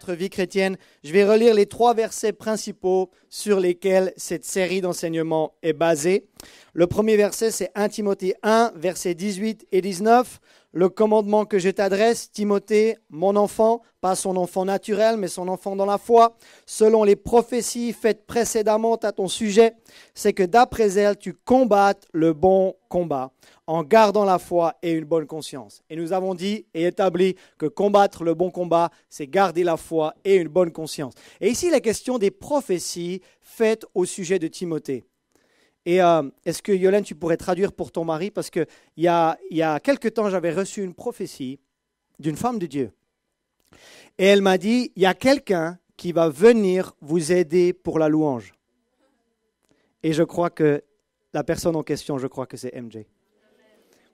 notre vie chrétienne, je vais relire les 3 versets principaux sur lesquels cette série d'enseignements est basée. Le premier verset, c'est 1 Timothée 1, versets 18 et 19. Le commandement que je t'adresse, Timothée, mon enfant, pas son enfant naturel, mais son enfant dans la foi, selon les prophéties faites précédemment à ton sujet, c'est que d'après elles, tu combattes le bon combat, en gardant la foi et une bonne conscience. Et nous avons dit et établi que combattre le bon combat, c'est garder la foi et une bonne conscience. Et ici, la question des prophéties faites au sujet de Timothée. Et est-ce que, Yolène, tu pourrais traduire pour ton mari? Parce qu'il y a quelque temps, j'avais reçu une prophétie d'une femme de Dieu. Et elle m'a dit, il y a quelqu'un qui va venir vous aider pour la louange. Et je crois que la personne en question, je crois que c'est MJ.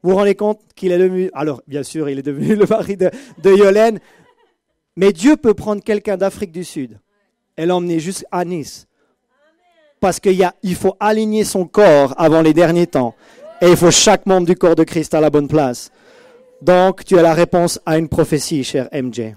Vous vous rendez compte qu'il est devenu... Alors, bien sûr, il est devenu le mari de Yolène. Mais Dieu peut prendre quelqu'un d'Afrique du Sud et l'emmener jusqu'à Nice. Parce qu'il faut aligner son corps avant les derniers temps. Et il faut chaque membre du corps de Christ à la bonne place. Donc, tu as la réponse à une prophétie, cher MJ.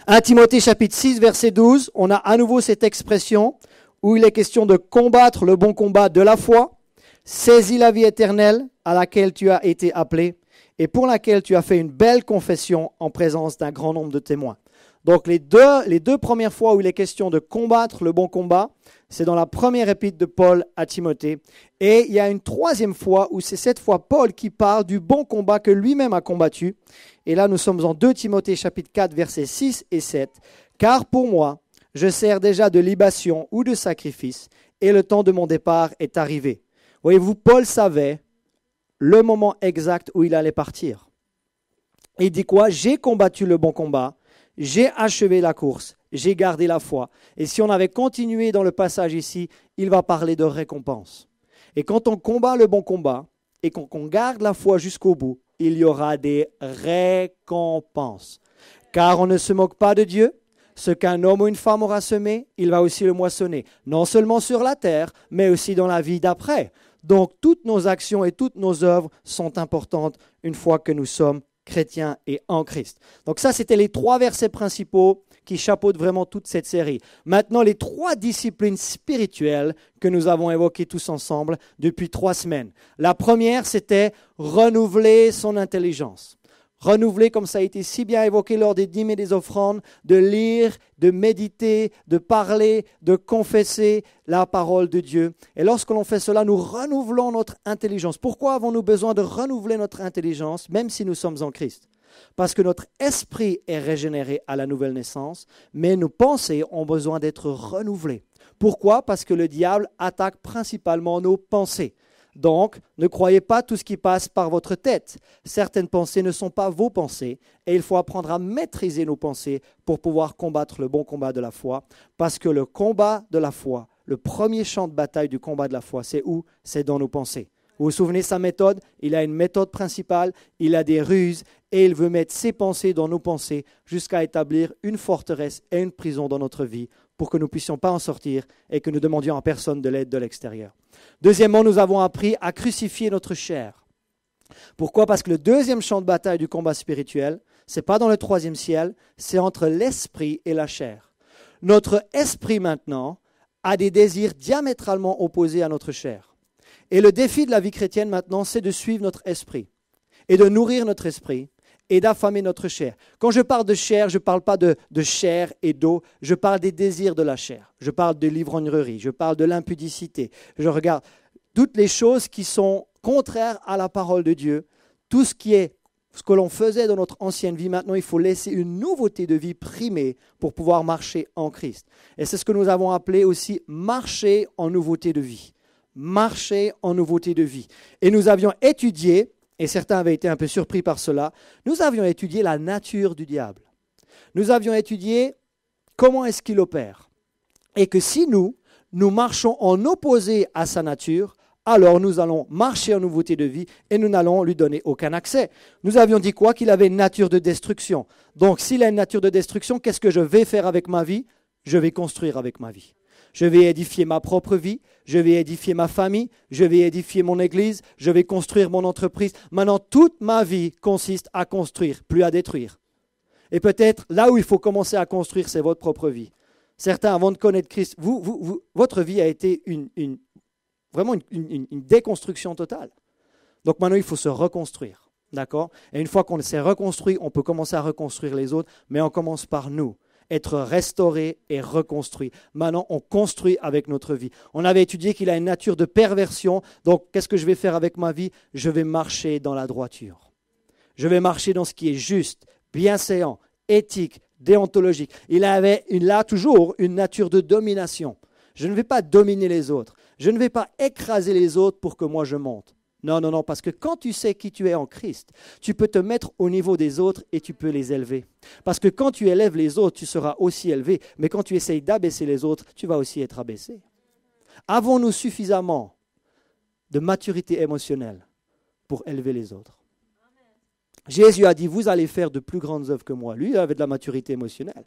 1 Timothée chapitre 6, verset 12, on a à nouveau cette expression où il est question de combattre le bon combat de la foi, saisis la vie éternelle à laquelle tu as été appelé et pour laquelle tu as fait une belle confession en présence d'un grand nombre de témoins. Donc les deux premières fois où il est question de combattre le bon combat, c'est dans la première épître de Paul à Timothée. Et il y a une troisième fois où c'est cette fois Paul qui parle du bon combat que lui-même a combattu. Et là, nous sommes en 2 Timothée chapitre 4, versets 6 et 7. « Car pour moi, je sers déjà de libation ou de sacrifice, et le temps de mon départ est arrivé. » Voyez-vous, Paul savait le moment exact où il allait partir. Et il dit quoi? « J'ai combattu le bon combat. J'ai achevé la course, j'ai gardé la foi. » Et si on avait continué dans le passage ici, il va parler de récompense. Et quand on combat le bon combat et qu'on garde la foi jusqu'au bout, il y aura des récompenses. Car on ne se moque pas de Dieu. Ce qu'un homme ou une femme aura semé, il va aussi le moissonner. Non seulement sur la terre, mais aussi dans la vie d'après. Donc toutes nos actions et toutes nos œuvres sont importantes une fois que nous sommes chrétiens et en Christ. Donc ça, c'était les 3 versets principaux qui chapeautent vraiment toute cette série. Maintenant, les 3 disciplines spirituelles que nous avons évoquées tous ensemble depuis 3 semaines. La première, c'était renouveler son intelligence. Renouveler, comme ça a été si bien évoqué lors des dîmes et des offrandes, de lire, de méditer, de parler, de confesser la parole de Dieu. Et lorsque l'on fait cela, nous renouvelons notre intelligence. Pourquoi avons-nous besoin de renouveler notre intelligence, même si nous sommes en Christ? Parce que notre esprit est régénéré à la nouvelle naissance, mais nos pensées ont besoin d'être renouvelées. Pourquoi? Parce que le diable attaque principalement nos pensées. Donc, ne croyez pas tout ce qui passe par votre tête. Certaines pensées ne sont pas vos pensées et il faut apprendre à maîtriser nos pensées pour pouvoir combattre le bon combat de la foi. Parce que le combat de la foi, le premier champ de bataille du combat de la foi, c'est où? C'est dans nos pensées. Vous vous souvenez sa méthode? Il a une méthode principale, il a des ruses et il veut mettre ses pensées dans nos pensées jusqu'à établir une forteresse et une prison dans notre vie pour que nous ne puissions pas en sortir et que nous demandions à personne de l'aide de l'extérieur. Deuxièmement, nous avons appris à crucifier notre chair. Pourquoi? Parce que le deuxième champ de bataille du combat spirituel, ce n'est pas dans le 3e ciel, c'est entre l'esprit et la chair. Notre esprit maintenant a des désirs diamétralement opposés à notre chair. Et le défi de la vie chrétienne maintenant, c'est de suivre notre esprit et de nourrir notre esprit et d'affamer notre chair. Quand je parle de chair, je ne parle pas de chair et d'eau, je parle des désirs de la chair. Je parle de l'ivrognerie, je parle de l'impudicité. Je regarde toutes les choses qui sont contraires à la parole de Dieu. Tout ce que l'on faisait dans notre ancienne vie, maintenant il faut laisser une nouveauté de vie primer pour pouvoir marcher en Christ. Et c'est ce que nous avons appelé aussi marcher en nouveauté de vie. Marcher en nouveauté de vie. Et nous avions étudié, et certains avaient été un peu surpris par cela, nous avions étudié la nature du diable. Nous avions étudié comment est-ce qu'il opère. Et que si nous marchons en opposé à sa nature, alors nous allons marcher en nouveauté de vie et nous n'allons lui donner aucun accès. Nous avions dit quoi? Qu'il avait une nature de destruction. Donc s'il a une nature de destruction, qu'est-ce que je vais faire avec ma vie? Je vais construire avec ma vie. Je vais édifier ma propre vie, je vais édifier ma famille, je vais édifier mon église, je vais construire mon entreprise. Maintenant, toute ma vie consiste à construire, plus à détruire. Et peut-être là où il faut commencer à construire, c'est votre propre vie. Certains, avant de connaître Christ, votre vie a été vraiment une déconstruction totale. Donc maintenant, il faut se reconstruire. D'accord ? Et une fois qu'on s'est reconstruit, on peut commencer à reconstruire les autres, mais on commence par nous. Être restauré et reconstruit. Maintenant, on construit avec notre vie. On avait étudié qu'il a une nature de perversion. Donc, qu'est-ce que je vais faire avec ma vie ? Je vais marcher dans la droiture. Je vais marcher dans ce qui est juste, bienséant, éthique, déontologique. Il avait là toujours une nature de domination. Je ne vais pas dominer les autres. Je ne vais pas écraser les autres pour que moi je monte. Non, parce que quand tu sais qui tu es en Christ, tu peux te mettre au niveau des autres et tu peux les élever. Parce que quand tu élèves les autres, tu seras aussi élevé. Mais quand tu essayes d'abaisser les autres, tu vas aussi être abaissé. Avons-nous suffisamment de maturité émotionnelle pour élever les autres ? Jésus a dit, vous allez faire de plus grandes œuvres que moi. Lui, il avait de la maturité émotionnelle.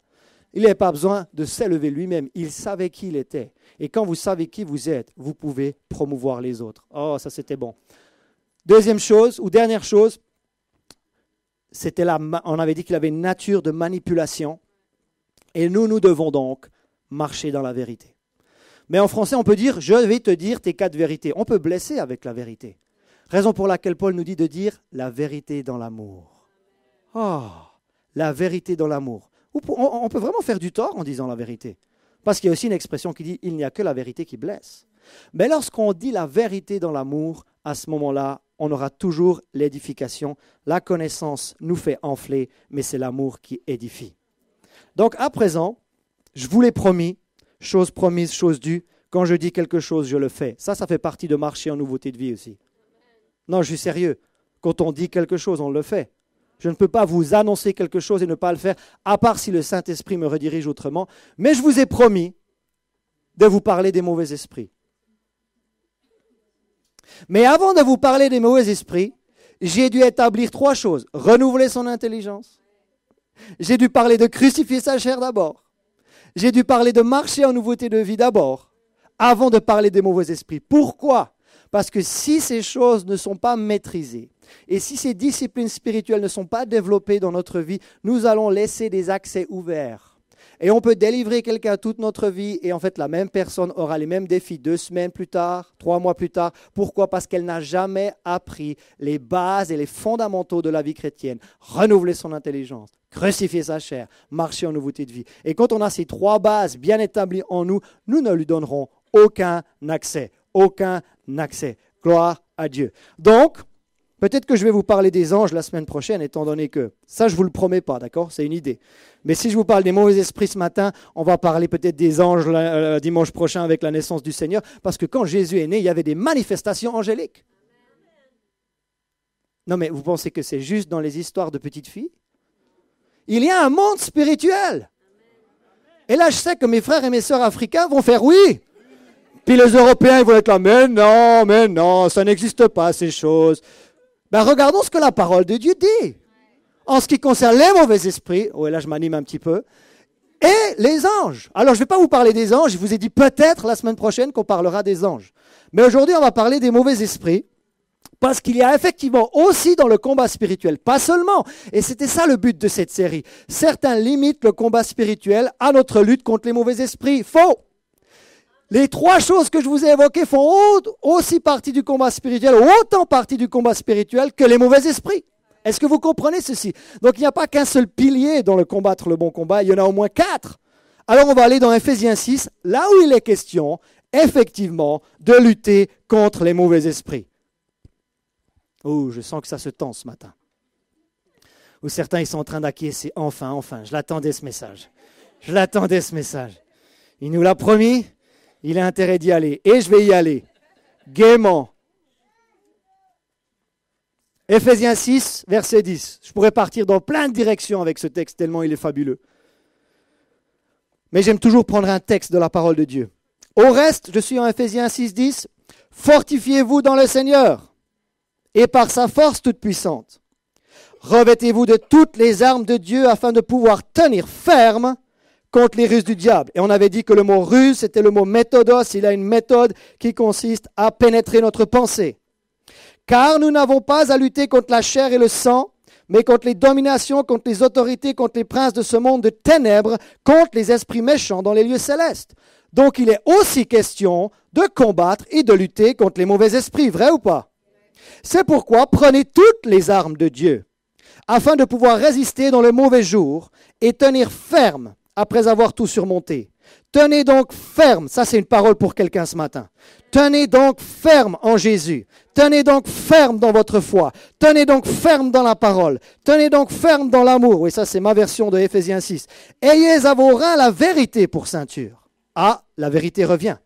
Il n'avait pas besoin de s'élever lui-même. Il savait qui il était. Et quand vous savez qui vous êtes, vous pouvez promouvoir les autres. Oh, ça c'était bon. Deuxième chose, ou dernière chose, on avait dit qu'il avait une nature de manipulation. Et nous devons donc marcher dans la vérité. Mais en français, on peut dire, je vais te dire tes 4 vérités. On peut blesser avec la vérité. Raison pour laquelle Paul nous dit de dire la vérité dans l'amour. Oh, la vérité dans l'amour. On peut vraiment faire du tort en disant la vérité. Parce qu'il y a aussi une expression qui dit « il n'y a que la vérité qui blesse ». Mais lorsqu'on dit la vérité dans l'amour, à ce moment-là, on aura toujours l'édification. La connaissance nous fait enfler, mais c'est l'amour qui édifie. Donc à présent, je vous l'ai promis, chose promise, chose due, quand je dis quelque chose, je le fais. Ça fait partie de marcher en nouveauté de vie aussi. Non, je suis sérieux. Quand on dit quelque chose, on le fait. Je ne peux pas vous annoncer quelque chose et ne pas le faire, à part si le Saint-Esprit me redirige autrement. Mais je vous ai promis de vous parler des mauvais esprits. Mais avant de vous parler des mauvais esprits, j'ai dû établir 3 choses. Renouveler son intelligence. J'ai dû parler de crucifier sa chair d'abord. J'ai dû parler de marcher en nouveauté de vie d'abord, avant de parler des mauvais esprits. Pourquoi ? Parce que si ces choses ne sont pas maîtrisées, et si ces disciplines spirituelles ne sont pas développées dans notre vie, nous allons laisser des accès ouverts. Et on peut délivrer quelqu'un toute notre vie, et en fait la même personne aura les mêmes défis 2 semaines plus tard, 3 mois plus tard. Pourquoi ? Parce qu'elle n'a jamais appris les bases et les fondamentaux de la vie chrétienne. Renouveler son intelligence, crucifier sa chair, marcher en nouveauté de vie. Et quand on a ces 3 bases bien établies en nous, nous ne lui donnerons aucun accès. Aucun accès. Gloire à Dieu. Donc, peut-être que je vais vous parler des anges la semaine prochaine, étant donné que, ça je ne vous le promets pas, d'accord ? C'est une idée. Mais si je vous parle des mauvais esprits ce matin, on va parler peut-être des anges dimanche prochain avec la naissance du Seigneur, parce que quand Jésus est né, il y avait des manifestations angéliques. Non mais vous pensez que c'est juste dans les histoires de petites filles ? Il y a un monde spirituel. Et là, je sais que mes frères et mes sœurs africains vont faire oui. Puis les Européens, ils vont être là, mais non, ça n'existe pas ces choses. Ben, regardons ce que la parole de Dieu dit. En ce qui concerne les mauvais esprits, oui, là je m'anime un petit peu, et les anges. Alors je ne vais pas vous parler des anges, je vous ai dit peut-être la semaine prochaine qu'on parlera des anges. Mais aujourd'hui on va parler des mauvais esprits, parce qu'il y a effectivement aussi dans le combat spirituel, pas seulement, et c'était ça le but de cette série. Certains limitent le combat spirituel à notre lutte contre les mauvais esprits. Faux! Les 3 choses que je vous ai évoquées font aussi partie du combat spirituel, autant partie du combat spirituel que les mauvais esprits. Est-ce que vous comprenez ceci ? Donc il n'y a pas qu'un seul pilier dans le combattre le bon combat, il y en a au moins 4. Alors on va aller dans Ephésiens 6, là où il est question, effectivement, de lutter contre les mauvais esprits. Oh, je sens que ça se tend ce matin. Ou certains, ils sont en train d'acquiescer. Enfin, je l'attendais ce message. Il nous l'a promis. Il a intérêt d'y aller. Et je vais y aller. Gaiement. Ephésiens 6, verset 10. Je pourrais partir dans plein de directions avec ce texte, tellement il est fabuleux. Mais j'aime toujours prendre un texte de la parole de Dieu. Au reste, je suis en Ephésiens 6, 10. Fortifiez-vous dans le Seigneur et par sa force toute puissante. Revêtez-vous de toutes les armes de Dieu afin de pouvoir tenir ferme contre les ruses du diable. Et on avait dit que le mot ruse, c'était le mot méthodos. Il a une méthode qui consiste à pénétrer notre pensée. Car nous n'avons pas à lutter contre la chair et le sang, mais contre les dominations, contre les autorités, contre les princes de ce monde de ténèbres, contre les esprits méchants dans les lieux célestes. Donc il est aussi question de combattre et de lutter contre les mauvais esprits, vrai ou pas? C'est pourquoi prenez toutes les armes de Dieu, afin de pouvoir résister dans le mauvais jour et tenir ferme après avoir tout surmonté. Tenez donc ferme, ça c'est une parole pour quelqu'un ce matin. Tenez donc ferme en Jésus. Tenez donc ferme dans votre foi. Tenez donc ferme dans la parole. Tenez donc ferme dans l'amour. Oui, ça c'est ma version de Éphésiens 6. Ayez à vos reins la vérité pour ceinture. Ah, la vérité revient.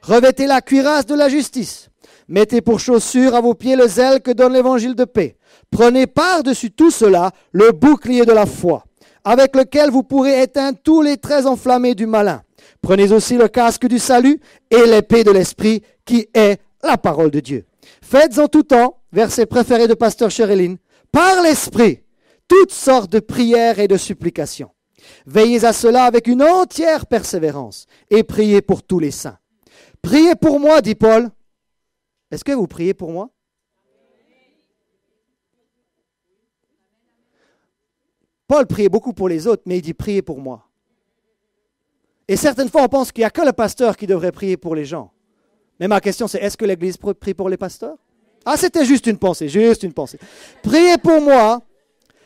Revêtez la cuirasse de la justice. Mettez pour chaussure à vos pieds le zèle que donne l'évangile de paix. Prenez par-dessus tout cela le bouclier de la foi, avec lequel vous pourrez éteindre tous les traits enflammés du malin. Prenez aussi le casque du salut et l'épée de l'esprit qui est la parole de Dieu. Faites en tout temps, verset préféré de Pasteur Sherilyn, par l'esprit, toutes sortes de prières et de supplications. Veillez à cela avec une entière persévérance et priez pour tous les saints. Priez pour moi, dit Paul. Est-ce que vous priez pour moi? Paul priait beaucoup pour les autres, mais il dit priez pour moi. Et certaines fois, on pense qu'il n'y a que le pasteur qui devrait prier pour les gens. Mais ma question, c'est est-ce que l'Église prie pour les pasteurs? Ah, c'était juste une pensée, juste une pensée. Priez pour moi.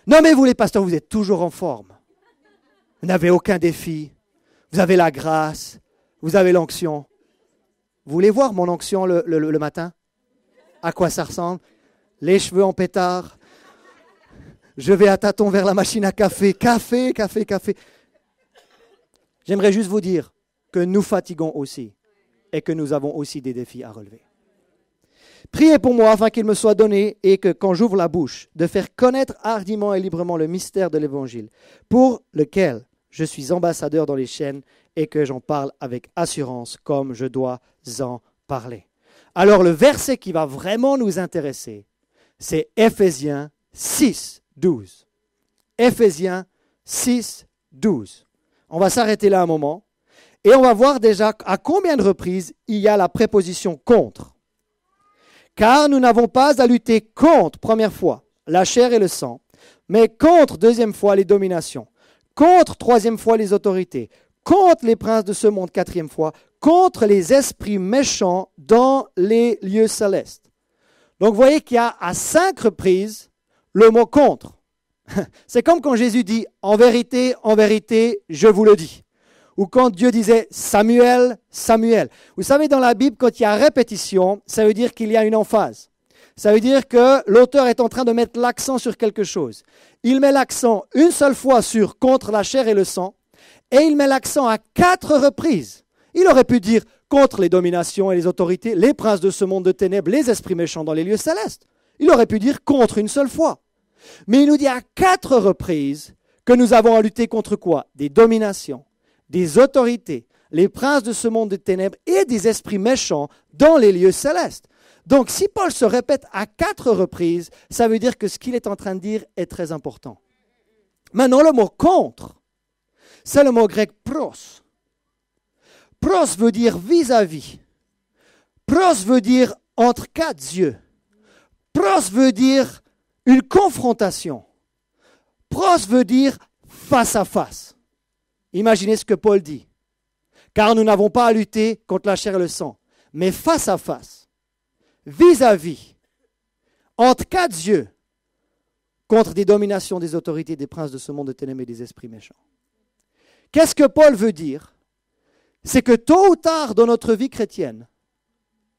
Non, mais vous les pasteurs, vous êtes toujours en forme. Vous n'avez aucun défi. Vous avez la grâce. Vous avez l'onction. Vous voulez voir mon onction le matin? À quoi ça ressemble? Les cheveux en pétard. Je vais à tâtons vers la machine à café. Café. J'aimerais juste vous dire que nous fatiguons aussi et que nous avons aussi des défis à relever. Priez pour moi afin qu'il me soit donné et que quand j'ouvre la bouche, de faire connaître hardiment et librement le mystère de l'Évangile, pour lequel je suis ambassadeur dans les chaînes et que j'en parle avec assurance comme je dois en parler. Alors le verset qui va vraiment nous intéresser, c'est Éphésiens 6, 12. Éphésiens 6, 12. On va s'arrêter là un moment et on va voir déjà à combien de reprises il y a la préposition contre. Car nous n'avons pas à lutter contre, première fois, la chair et le sang, mais contre, deuxième fois, les dominations, contre, troisième fois, les autorités, contre les princes de ce monde, quatrième fois, contre les esprits méchants dans les lieux célestes. Donc vous voyez qu'il y a à 5 reprises le mot contre. C'est comme quand Jésus dit « en vérité, je vous le dis ». Ou quand Dieu disait « Samuel, Samuel ». Vous savez, dans la Bible, quand il y a répétition, ça veut dire qu'il y a une emphase. Ça veut dire que l'auteur est en train de mettre l'accent sur quelque chose. Il met l'accent une seule fois sur « contre la chair et le sang » et il met l'accent à 4 reprises. Il aurait pu dire « contre les dominations et les autorités, les princes de ce monde de ténèbres, les esprits méchants dans les lieux célestes ». Il aurait pu dire « contre » une seule fois. Mais il nous dit à 4 reprises que nous avons à lutter contre quoi? Des dominations, des autorités, les princes de ce monde de ténèbres et des esprits méchants dans les lieux célestes. Donc si Paul se répète à 4 reprises, ça veut dire que ce qu'il est en train de dire est très important. Maintenant, le mot contre, c'est le mot grec pros. Pros veut dire vis-à-vis. Pros veut dire entre 4 yeux. Pros veut dire une confrontation. Pros veut dire face à face. Imaginez ce que Paul dit. Car nous n'avons pas à lutter contre la chair et le sang, mais face à face, vis-à-vis, entre 4 yeux, contre des dominations des autorités, des princes de ce monde de ténèbres et des esprits méchants. Qu'est-ce que Paul veut dire? C'est que tôt ou tard dans notre vie chrétienne,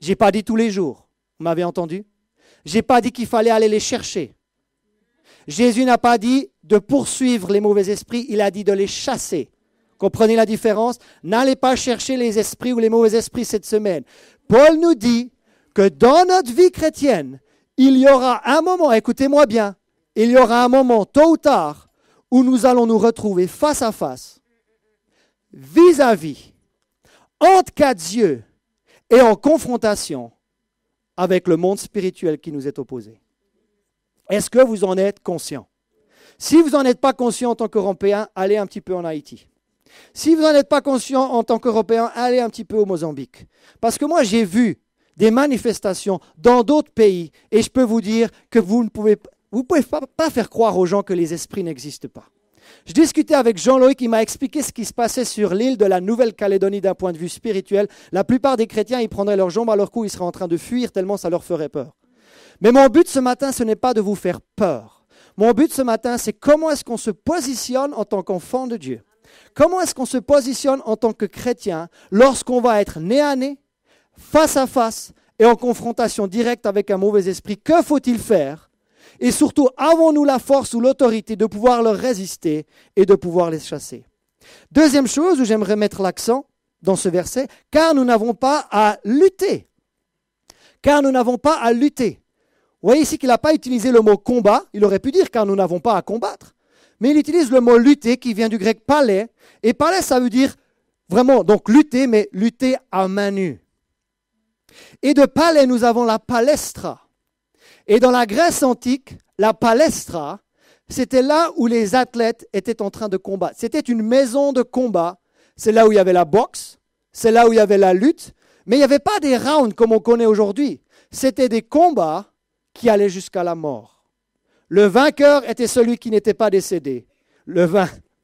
je n'ai pas dit tous les jours, vous m'avez entendu? Je n'ai pas dit qu'il fallait aller les chercher. Jésus n'a pas dit de poursuivre les mauvais esprits, il a dit de les chasser. Comprenez la différence? N'allez pas chercher les esprits ou les mauvais esprits cette semaine. Paul nous dit que dans notre vie chrétienne, il y aura un moment, écoutez-moi bien, il y aura un moment tôt ou tard où nous allons nous retrouver face à face, vis-à-vis, entre 4 yeux et en confrontation avec le monde spirituel qui nous est opposé. Est-ce que vous en êtes conscient? Si vous n'en êtes pas conscient en tant qu'Européen, allez un petit peu en Haïti. Si vous n'en êtes pas conscient en tant qu'Européen, allez un petit peu au Mozambique. Parce que moi, j'ai vu des manifestations dans d'autres pays et je peux vous dire que vous Vous ne pouvez pas faire croire aux gens que les esprits n'existent pas. Je discutais avec Jean-Loïc, il m'a expliqué ce qui se passait sur l'île de la Nouvelle-Calédonie d'un point de vue spirituel. La plupart des chrétiens, ils prendraient leurs jambes à leur cou, ils seraient en train de fuir tellement ça leur ferait peur. Mais mon but ce matin, ce n'est pas de vous faire peur. Mon but ce matin, c'est comment est-ce qu'on se positionne en tant qu'enfant de Dieu. Comment est-ce qu'on se positionne en tant que chrétien lorsqu'on va être nez à nez, face à face et en confrontation directe avec un mauvais esprit? Que faut-il faire? Et surtout, avons-nous la force ou l'autorité de pouvoir leur résister et de pouvoir les chasser? Deuxième chose où j'aimerais mettre l'accent dans ce verset, car nous n'avons pas à lutter. Car nous n'avons pas à lutter. Vous voyez ici qu'il n'a pas utilisé le mot combat. Il aurait pu dire car nous n'avons pas à combattre. Mais il utilise le mot lutter qui vient du grec palais. Et palais, ça veut dire vraiment donc lutter, mais lutter à main nue. Et de palais, nous avons la palestra. Et dans la Grèce antique, la palestra, c'était là où les athlètes étaient en train de combattre. C'était une maison de combat. C'est là où il y avait la boxe, c'est là où il y avait la lutte. Mais il n'y avait pas des rounds comme on connaît aujourd'hui. C'était des combats qui allaient jusqu'à la mort. Le vainqueur était celui qui n'était pas décédé. Vous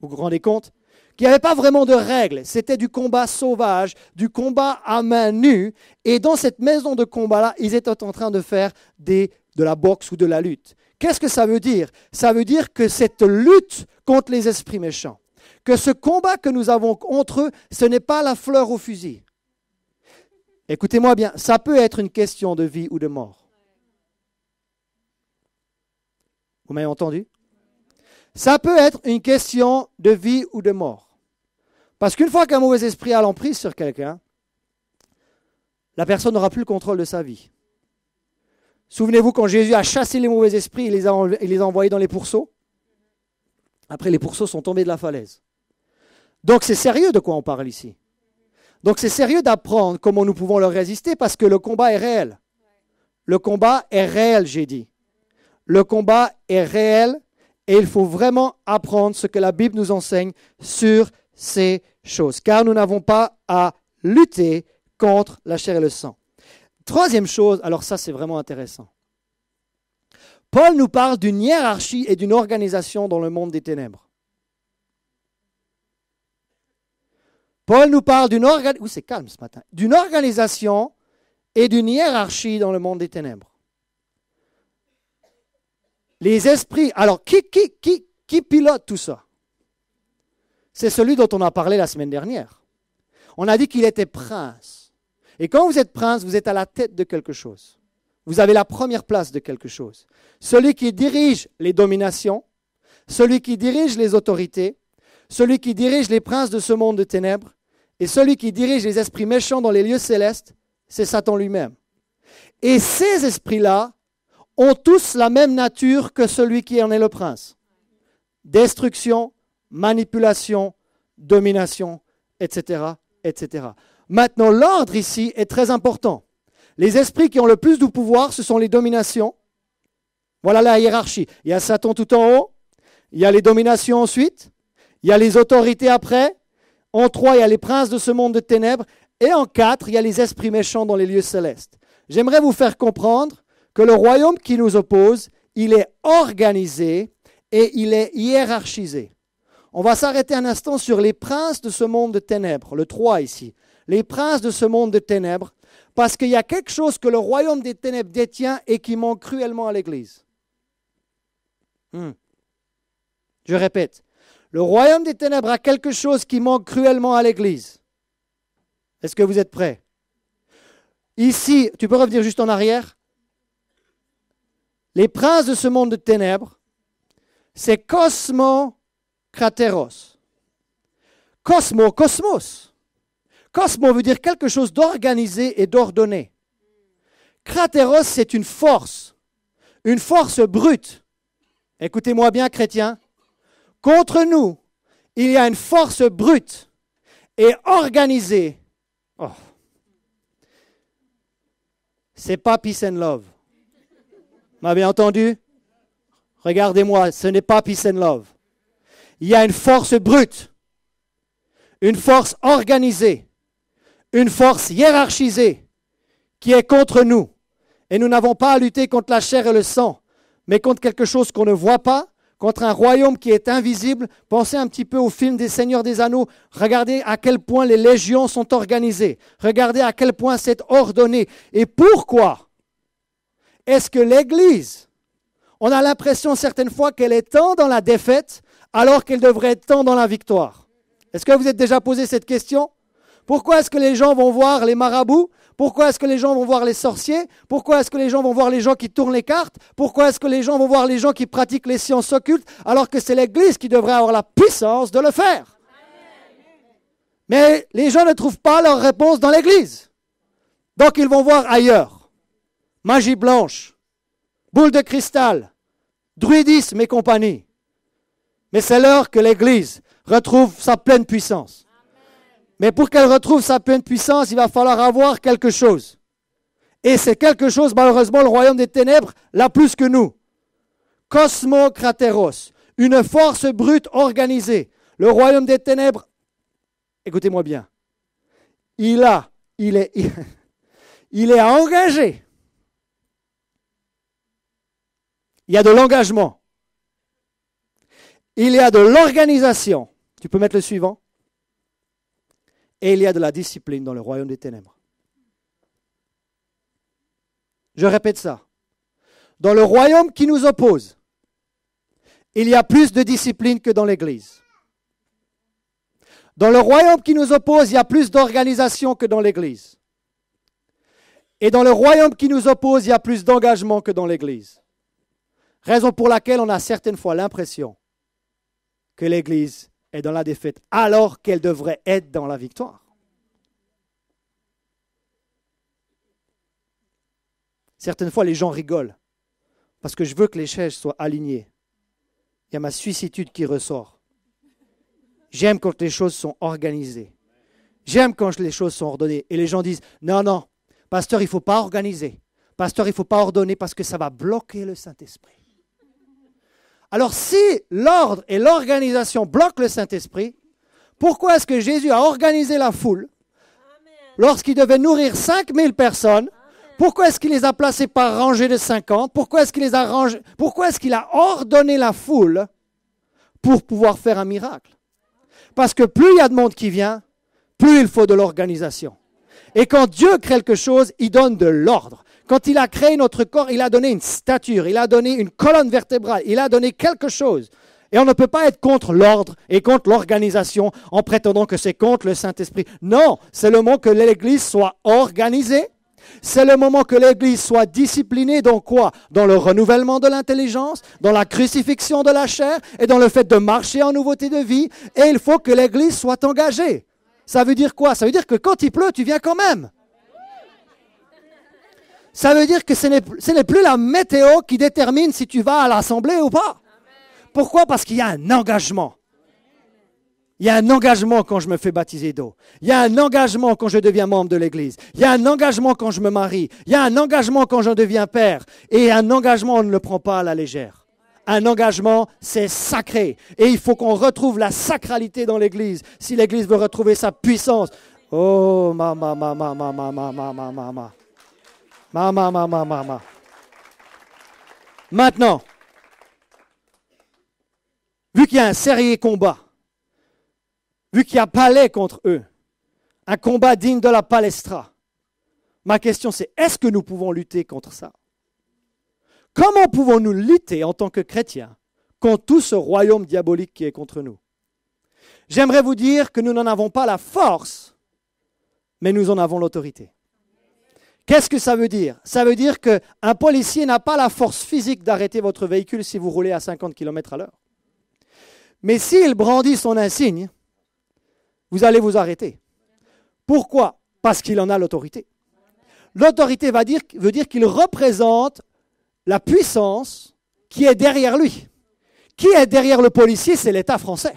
vous rendez compte? Qu'il n'y avait pas vraiment de règles. C'était du combat sauvage, du combat à main nue. Et dans cette maison de combat-là, ils étaient en train de faire de la boxe ou de la lutte. Qu'est-ce que ça veut dire? Ça veut dire que cette lutte contre les esprits méchants, que ce combat que nous avons contre eux, ce n'est pas la fleur au fusil. Écoutez-moi bien, ça peut être une question de vie ou de mort. Vous m'avez entendu? Ça peut être une question de vie ou de mort. Parce qu'une fois qu'un mauvais esprit a l'emprise sur quelqu'un, la personne n'aura plus le contrôle de sa vie. Souvenez-vous quand Jésus a chassé les mauvais esprits, il les a envoyés dans les pourceaux. Après, les pourceaux sont tombés de la falaise. Donc c'est sérieux de quoi on parle ici. Donc c'est sérieux d'apprendre comment nous pouvons leur résister parce que le combat est réel. Le combat est réel, j'ai dit. Le combat est réel et il faut vraiment apprendre ce que la Bible nous enseigne sur ces choses. Car nous n'avons pas à lutter contre la chair et le sang. Troisième chose, alors ça c'est vraiment intéressant. Paul nous parle d'une hiérarchie et d'une organisation dans le monde des ténèbres. Paul nous parle d'une organisation et d'une hiérarchie dans le monde des ténèbres. Les esprits, alors qui pilote tout ça? C'est celui dont on a parlé la semaine dernière. On a dit qu'il était prince. Et quand vous êtes prince, vous êtes à la tête de quelque chose. Vous avez la première place de quelque chose. Celui qui dirige les dominations, celui qui dirige les autorités, celui qui dirige les princes de ce monde de ténèbres, et celui qui dirige les esprits méchants dans les lieux célestes, c'est Satan lui-même. Et ces esprits-là ont tous la même nature que celui qui en est le prince. Destruction, manipulation, domination, etc., etc. Maintenant, l'ordre ici est très important. Les esprits qui ont le plus de pouvoir, ce sont les dominations. Voilà la hiérarchie. Il y a Satan tout en haut, il y a les dominations ensuite, il y a les autorités après, en 3, il y a les princes de ce monde de ténèbres, et en 4, il y a les esprits méchants dans les lieux célestes. J'aimerais vous faire comprendre que le royaume qui nous oppose, il est organisé et il est hiérarchisé. On va s'arrêter un instant sur les princes de ce monde de ténèbres, le 3 ici. Les princes de ce monde de ténèbres, parce qu'il y a quelque chose que le royaume des ténèbres détient et qui manque cruellement à l'Église. Je répète, le royaume des ténèbres a quelque chose qui manque cruellement à l'Église. Est-ce que vous êtes prêts? Ici, tu peux revenir juste en arrière. Les princes de ce monde de ténèbres, c'est cosmokrateros. Cosmos. Cosmo veut dire quelque chose d'organisé et d'ordonné. Krateros, c'est une force brute. Écoutez-moi bien, chrétiens. Contre nous, il y a une force brute et organisée. Oh. C'est pas peace and love. Vous m'avez entendu? Regardez-moi, ce n'est pas peace and love. Il y a une force brute, une force organisée, une force hiérarchisée qui est contre nous. Et nous n'avons pas à lutter contre la chair et le sang, mais contre quelque chose qu'on ne voit pas, contre un royaume qui est invisible. Pensez un petit peu au film des Seigneurs des Anneaux. Regardez à quel point les légions sont organisées. Regardez à quel point c'est ordonné. Et pourquoi est-ce que l'Église, on a l'impression certaines fois qu'elle est tant dans la défaite alors qu'elle devrait être tant dans la victoire? Est-ce que vous êtes déjà posé cette question? Pourquoi est-ce que les gens vont voir les marabouts? Pourquoi est-ce que les gens vont voir les sorciers? Pourquoi est-ce que les gens vont voir les gens qui tournent les cartes? Pourquoi est-ce que les gens vont voir les gens qui pratiquent les sciences occultes alors que c'est l'Église qui devrait avoir la puissance de le faire? Mais les gens ne trouvent pas leur réponse dans l'Église. Donc ils vont voir ailleurs. Magie blanche, boule de cristal, druidisme et compagnie. Mais c'est l'heure que l'Église retrouve sa pleine puissance. Mais pour qu'elle retrouve sa pleine puissance, il va falloir avoir quelque chose. Et c'est quelque chose, malheureusement, le royaume des ténèbres l'a plus que nous. Cosmocrateros, une force brute organisée. Le royaume des ténèbres, écoutez-moi bien, il est engagé. Il y a de l'engagement. Il y a de l'organisation. Tu peux mettre le suivant. Et il y a de la discipline dans le royaume des ténèbres. Je répète ça. Dans le royaume qui nous oppose, il y a plus de discipline que dans l'Église. Dans le royaume qui nous oppose, il y a plus d'organisation que dans l'Église. Et dans le royaume qui nous oppose, il y a plus d'engagement que dans l'Église. Raison pour laquelle on a certaines fois l'impression que l'Église est dans la défaite, alors qu'elle devrait être dans la victoire. Certaines fois, les gens rigolent, parce que je veux que les chaises soient alignées. Il y a ma suissitude qui ressort. J'aime quand les choses sont organisées. J'aime quand les choses sont ordonnées. Et les gens disent, non, non, pasteur, il ne faut pas organiser. Pasteur, il ne faut pas ordonner parce que ça va bloquer le Saint-Esprit. Alors si l'ordre et l'organisation bloquent le Saint-Esprit, pourquoi est-ce que Jésus a organisé la foule lorsqu'il devait nourrir 5000 personnes? Pourquoi est-ce qu'il les a placés par rangée de 50? Pourquoi est-ce qu'il a ordonné la foule pour pouvoir faire un miracle? Parce que plus il y a de monde qui vient, plus il faut de l'organisation. Et quand Dieu crée quelque chose, il donne de l'ordre. Quand il a créé notre corps, il a donné une stature, il a donné une colonne vertébrale, il a donné quelque chose. Et on ne peut pas être contre l'ordre et contre l'organisation en prétendant que c'est contre le Saint-Esprit. Non, c'est le moment que l'Église soit organisée. C'est le moment que l'Église soit disciplinée dans quoi? Dans le renouvellement de l'intelligence, dans la crucifixion de la chair et dans le fait de marcher en nouveauté de vie. Et il faut que l'Église soit engagée. Ça veut dire quoi? Ça veut dire que quand il pleut, tu viens quand même. Ça veut dire que ce n'est plus la météo qui détermine si tu vas à l'assemblée ou pas. Pourquoi? Parce qu'il y a un engagement. Il y a un engagement quand je me fais baptiser d'eau. Il y a un engagement quand je deviens membre de l'Église. Il y a un engagement quand je me marie. Il y a un engagement quand je deviens père. Et un engagement, on ne le prend pas à la légère. Un engagement, c'est sacré. Et il faut qu'on retrouve la sacralité dans l'Église. Si l'Église veut retrouver sa puissance. Oh, mama. Maintenant, vu qu'il y a un sérieux combat, vu qu'il y a palais contre eux, un combat digne de la palestra, ma question c'est, est-ce que nous pouvons lutter contre ça? Comment pouvons-nous lutter en tant que chrétiens contre tout ce royaume diabolique qui est contre nous? J'aimerais vous dire que nous n'en avons pas la force, mais nous en avons l'autorité. Qu'est-ce que ça veut dire? Ça veut dire qu'un policier n'a pas la force physique d'arrêter votre véhicule si vous roulez à 50 km/h. Mais s'il brandit son insigne, vous allez vous arrêter. Pourquoi? Parce qu'il en a l'autorité. L'autorité veut dire qu'il représente la puissance qui est derrière lui. Qui est derrière le policier? C'est l'État français.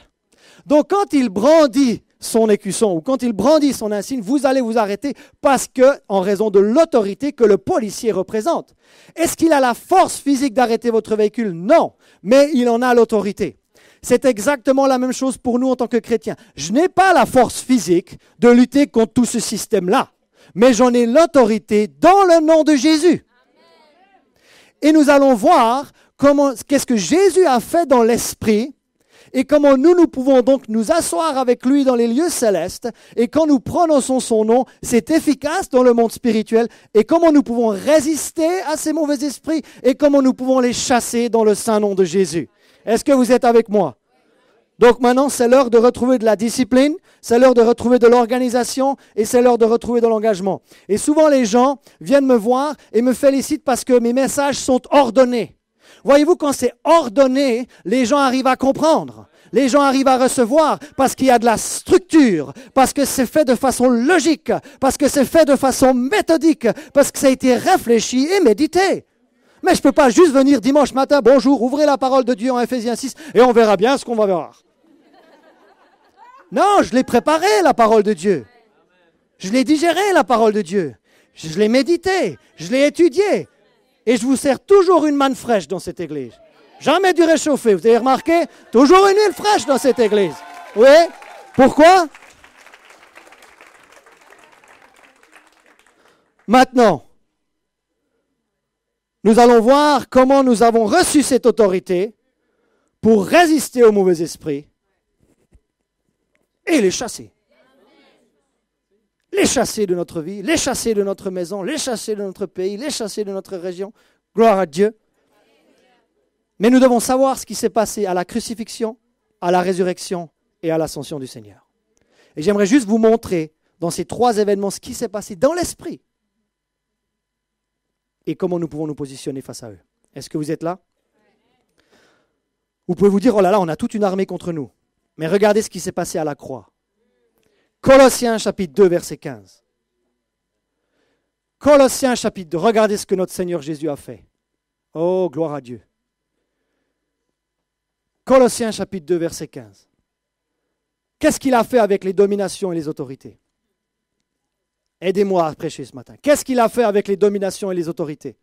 Donc quand il brandit son écusson ou quand il brandit son insigne, vous allez vous arrêter parce que, en raison de l'autorité que le policier représente. Est-ce qu'il a la force physique d'arrêter votre véhicule? Non, mais il en a l'autorité. C'est exactement la même chose pour nous en tant que chrétiens. Je n'ai pas la force physique de lutter contre tout ce système-là, mais j'en ai l'autorité dans le nom de Jésus. Et nous allons voir qu'est-ce que Jésus a fait dans l'esprit et comment nous pouvons donc nous asseoir avec lui dans les lieux célestes et quand nous prononçons son nom, c'est efficace dans le monde spirituel et comment nous pouvons résister à ces mauvais esprits et comment nous pouvons les chasser dans le saint nom de Jésus. Est-ce que vous êtes avec moi? Donc maintenant, c'est l'heure de retrouver de la discipline, c'est l'heure de retrouver de l'organisation et c'est l'heure de retrouver de l'engagement. Et souvent, les gens viennent me voir et me félicitent parce que mes messages sont ordonnés. Voyez-vous, quand c'est ordonné, les gens arrivent à comprendre. Les gens arrivent à recevoir parce qu'il y a de la structure, parce que c'est fait de façon logique, parce que c'est fait de façon méthodique, parce que ça a été réfléchi et médité. Mais je ne peux pas juste venir dimanche matin, bonjour, ouvrez la parole de Dieu en Ephésiens 6 et on verra bien ce qu'on va voir. Non, je l'ai préparé, la parole de Dieu. Je l'ai digéré, la parole de Dieu. Je l'ai médité, je l'ai étudié. Et je vous sers toujours une manne fraîche dans cette église. Jamais du réchauffé, vous avez remarqué? Toujours une huile fraîche dans cette église. Oui? Pourquoi? Maintenant, nous allons voir comment nous avons reçu cette autorité pour résister aux mauvais esprits et les chasser. Les chasser de notre vie, les chasser de notre maison, les chasser de notre pays, les chasser de notre région. Gloire à Dieu. Mais nous devons savoir ce qui s'est passé à la crucifixion, à la résurrection et à l'ascension du Seigneur. Et j'aimerais juste vous montrer dans ces trois événements ce qui s'est passé dans l'esprit et comment nous pouvons nous positionner face à eux. Est-ce que vous êtes là? Vous pouvez vous dire, oh là là, on a toute une armée contre nous. Mais regardez ce qui s'est passé à la croix. Colossiens chapitre 2, verset 15. Colossiens chapitre 2, regardez ce que notre Seigneur Jésus a fait. Oh, gloire à Dieu. Colossiens chapitre 2, verset 15. Qu'est-ce qu'il a fait avec les dominations et les autorités? Aidez-moi à prêcher ce matin. Qu'est-ce qu'il a fait avec les dominations et les autorités?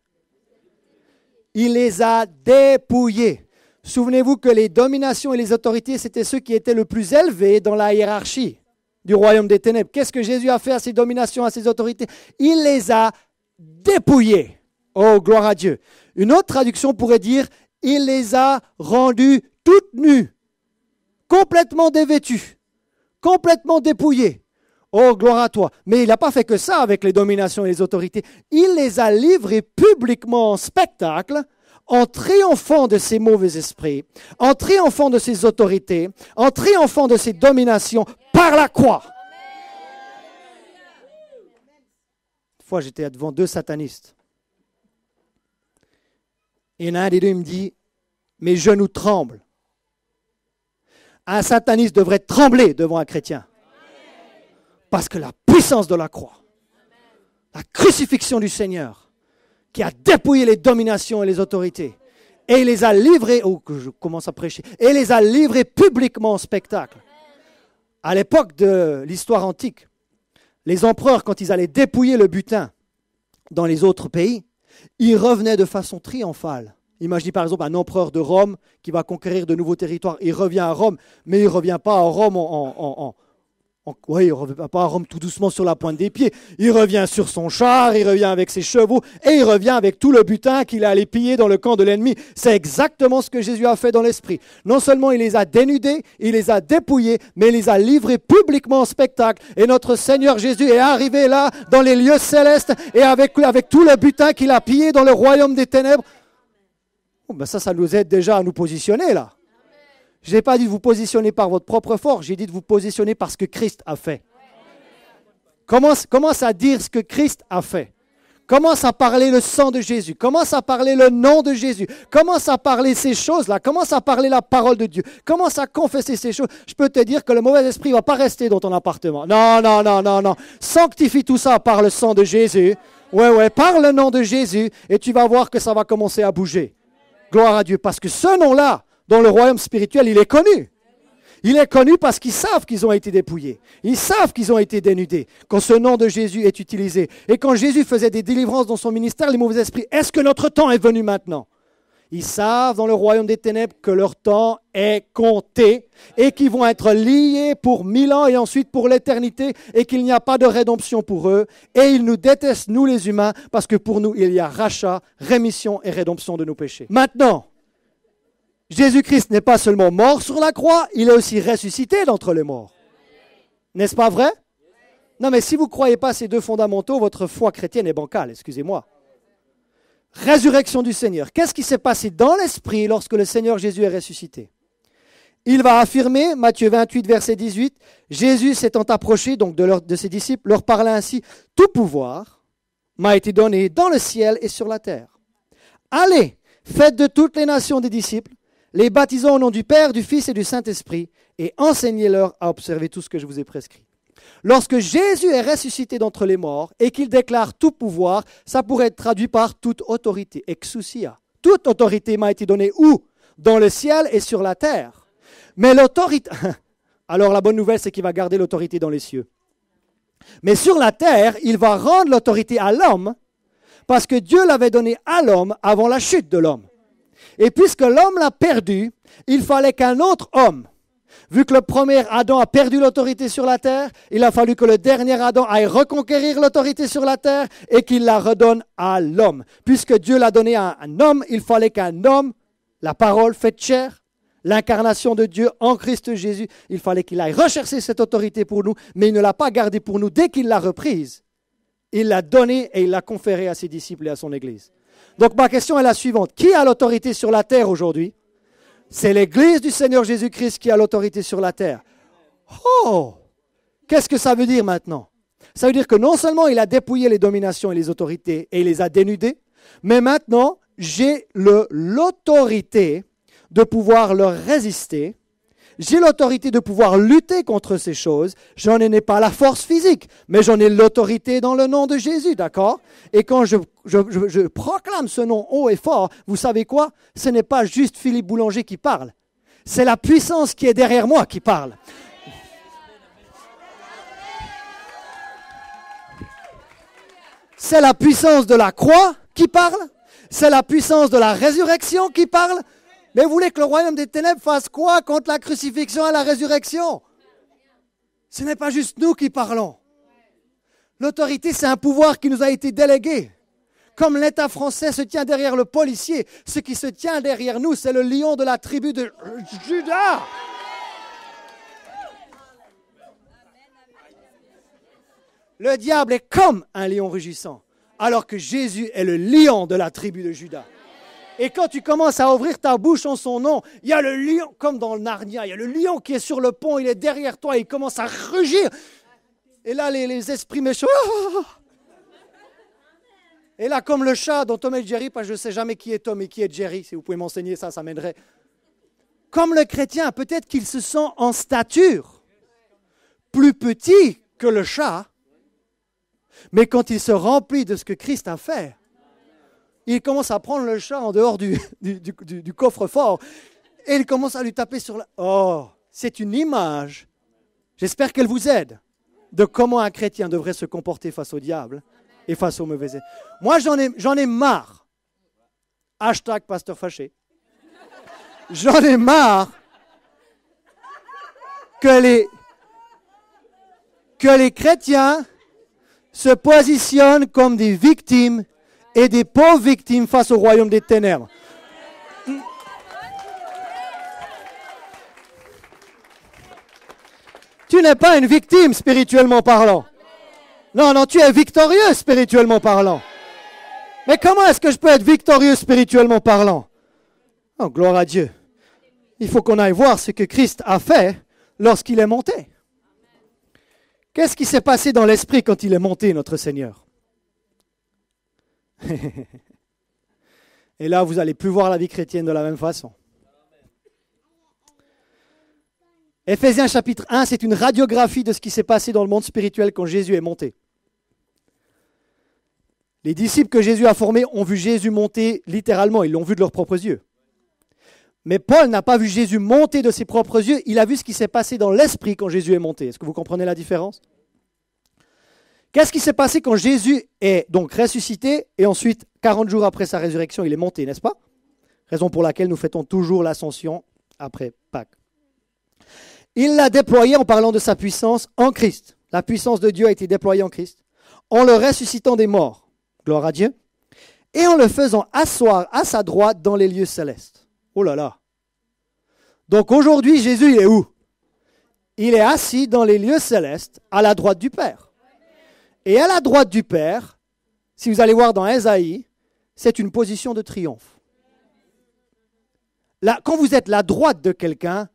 Il les a dépouillés. Souvenez-vous que les dominations et les autorités, c'était ceux qui étaient le plus élevés dans la hiérarchie du royaume des ténèbres. Qu'est-ce que Jésus a fait à ces dominations, à ces autorités? Il les a dépouillés. Oh, gloire à Dieu. Une autre traduction pourrait dire, il les a rendus toutes nues, complètement dévêtues, complètement dépouillées. Oh, gloire à toi. Mais il n'a pas fait que ça avec les dominations et les autorités. Il les a livrés publiquement en spectacle, en triomphant de ces mauvais esprits, en triomphant de ces autorités, en triomphant de ces dominations par la croix. Une fois, j'étais devant deux satanistes. Et il y en a un des deux, il me dit, mes genoux tremblent. Un sataniste devrait trembler devant un chrétien. Parce que la puissance de la croix, la crucifixion du Seigneur, qui a dépouillé les dominations et les autorités, et il les a livrés, que je commence à prêcher, et les a livrés publiquement en spectacle. À l'époque de l'histoire antique, les empereurs, quand ils allaient dépouiller le butin dans les autres pays, ils revenaient de façon triomphale. Imaginez par exemple un empereur de Rome qui va conquérir de nouveaux territoires. Il revient à Rome, mais il ne revient pas à Rome il ne revient pas à Rome tout doucement sur la pointe des pieds. Il revient sur son char, il revient avec ses chevaux et il revient avec tout le butin qu'il a allé piller dans le camp de l'ennemi. C'est exactement ce que Jésus a fait dans l'esprit. Non seulement il les a dénudés, il les a dépouillés, mais il les a livrés publiquement en spectacle. Et notre Seigneur Jésus est arrivé là, dans les lieux célestes, et avec tout le butin qu'il a pillé dans le royaume des ténèbres. Oh, ben ça nous aide déjà à nous positionner là. Je n'ai pas dit de vous positionner par votre propre force, j'ai dit de vous positionner par ce que Christ a fait. Commence à dire ce que Christ a fait. Commence à parler le sang de Jésus. Commence à parler le nom de Jésus. Commence à parler ces choses-là. Commence à parler la parole de Dieu. Commence à confesser ces choses. Je peux te dire que le mauvais esprit ne va pas rester dans ton appartement. Non. Sanctifie tout ça par le sang de Jésus. Ouais, parle le nom de Jésus et tu vas voir que ça va commencer à bouger. Gloire à Dieu. Parce que ce nom-là, dans le royaume spirituel, il est connu. Il est connu parce qu'ils savent qu'ils ont été dépouillés. Ils savent qu'ils ont été dénudés. Quand ce nom de Jésus est utilisé. Et quand Jésus faisait des délivrances dans son ministère, les mauvais esprits, est-ce que notre temps est venu maintenant? Ils savent dans le royaume des ténèbres que leur temps est compté et qu'ils vont être liés pour 1000 ans et ensuite pour l'éternité et qu'il n'y a pas de rédemption pour eux. Et ils nous détestent, nous les humains, parce que pour nous, il y a rachat, rémission et rédemption de nos péchés. Maintenant, Jésus-Christ n'est pas seulement mort sur la croix, il est aussi ressuscité d'entre les morts. N'est-ce pas vrai? Non, mais si vous ne croyez pas ces deux fondamentaux, votre foi chrétienne est bancale, excusez-moi. Résurrection du Seigneur. Qu'est-ce qui s'est passé dans l'esprit lorsque le Seigneur Jésus est ressuscité? Il va affirmer, Matthieu 28, verset 18, Jésus s'étant approché donc de ses disciples, leur parla ainsi, « Tout pouvoir m'a été donné dans le ciel et sur la terre. Allez, faites de toutes les nations des disciples, les baptisant au nom du Père, du Fils et du Saint-Esprit, et enseignez-leur à observer tout ce que je vous ai prescrit. » Lorsque Jésus est ressuscité d'entre les morts et qu'il déclare tout pouvoir, ça pourrait être traduit par toute autorité, exousia. Toute autorité m'a été donnée où? Dans le ciel et sur la terre. Mais l'autorité... Alors la bonne nouvelle, c'est qu'il va garder l'autorité dans les cieux. Mais sur la terre, il va rendre l'autorité à l'homme parce que Dieu l'avait donnée à l'homme avant la chute de l'homme. Et puisque l'homme l'a perdu, il fallait qu'un autre homme, vu que le premier Adam a perdu l'autorité sur la terre, il a fallu que le dernier Adam aille reconquérir l'autorité sur la terre et qu'il la redonne à l'homme. Puisque Dieu l'a donnée à un homme, il fallait qu'un homme, la parole faite chair, l'incarnation de Dieu en Christ Jésus, il fallait qu'il aille rechercher cette autorité pour nous, mais il ne l'a pas gardée pour nous dès qu'il l'a reprise. Il l'a donnée et il l'a conférée à ses disciples et à son Église. Donc ma question est la suivante. Qui a l'autorité sur la terre aujourd'hui? C'est l'Église du Seigneur Jésus-Christ qui a l'autorité sur la terre. Oh! Qu'est-ce que ça veut dire maintenant? Ça veut dire que non seulement il a dépouillé les dominations et les autorités et il les a dénudées, mais maintenant j'ai l'autorité de pouvoir leur résister. J'ai l'autorité de pouvoir lutter contre ces choses. J'en ai pas la force physique, mais j'en ai l'autorité dans le nom de Jésus, d'accord? Et quand je proclame ce nom haut et fort, vous savez quoi? Ce n'est pas juste Philippe Boulanger qui parle. C'est la puissance qui est derrière moi qui parle. C'est la puissance de la croix qui parle. C'est la puissance de la résurrection qui parle. Mais vous voulez que le royaume des ténèbres fasse quoi contre la crucifixion et la résurrection? Ce n'est pas juste nous qui parlons. L'autorité, c'est un pouvoir qui nous a été délégué. Comme l'État français se tient derrière le policier, ce qui se tient derrière nous, c'est le lion de la tribu de Juda. Le diable est comme un lion rugissant, alors que Jésus est le lion de la tribu de Juda. Et quand tu commences à ouvrir ta bouche en son nom, il y a le lion, comme dans le Narnia, il y a le lion qui est sur le pont, il est derrière toi, il commence à rugir. Et là, les esprits méchants. Et là, comme le chat dans Tom et Jerry, parce que je ne sais jamais qui est Tom et qui est Jerry, si vous pouvez m'enseigner ça, ça m'aiderait. Comme le chrétien, peut-être qu'il se sent en stature plus petit que le chat, mais quand il se remplit de ce que Christ a fait, il commence à prendre le chat en dehors du coffre-fort et il commence à lui taper sur la... Oh, c'est une image, j'espère qu'elle vous aide, de comment un chrétien devrait se comporter face au diable et face aux mauvais esprits. Moi, j'en ai marre. Hashtag pasteur fâché. J'en ai marre que les chrétiens se positionnent comme des victimes et des pauvres victimes face au royaume des ténèbres. Tu n'es pas une victime spirituellement parlant. Non, tu es victorieux spirituellement parlant. Mais comment est-ce que je peux être victorieux spirituellement parlant? Oh, gloire à Dieu. Il faut qu'on aille voir ce que Christ a fait lorsqu'il est monté. Qu'est-ce qui s'est passé dans l'esprit quand il est monté, notre Seigneur? Et là, vous n'allez plus voir la vie chrétienne de la même façon. Éphésiens chapitre 1, c'est une radiographie de ce qui s'est passé dans le monde spirituel quand Jésus est monté. Les disciples que Jésus a formés ont vu Jésus monter littéralement, ils l'ont vu de leurs propres yeux. Mais Paul n'a pas vu Jésus monter de ses propres yeux, il a vu ce qui s'est passé dans l'esprit quand Jésus est monté. Est-ce que vous comprenez la différence? Qu'est-ce qui s'est passé quand Jésus est donc ressuscité et ensuite, 40 jours après sa résurrection, il est monté, n'est-ce pas? Raison pour laquelle nous fêtons toujours l'ascension après Pâques. Il l'a déployé en parlant de sa puissance en Christ. La puissance de Dieu a été déployée en Christ, en le ressuscitant des morts, gloire à Dieu, et en le faisant asseoir à sa droite dans les lieux célestes. Oh là là! Donc aujourd'hui, Jésus, il est où? Il est assis dans les lieux célestes, à la droite du Père. Et à la droite du Père, si vous allez voir dans Ésaïe, c'est une position de triomphe. Là, quand vous êtes la droite de quelqu'un,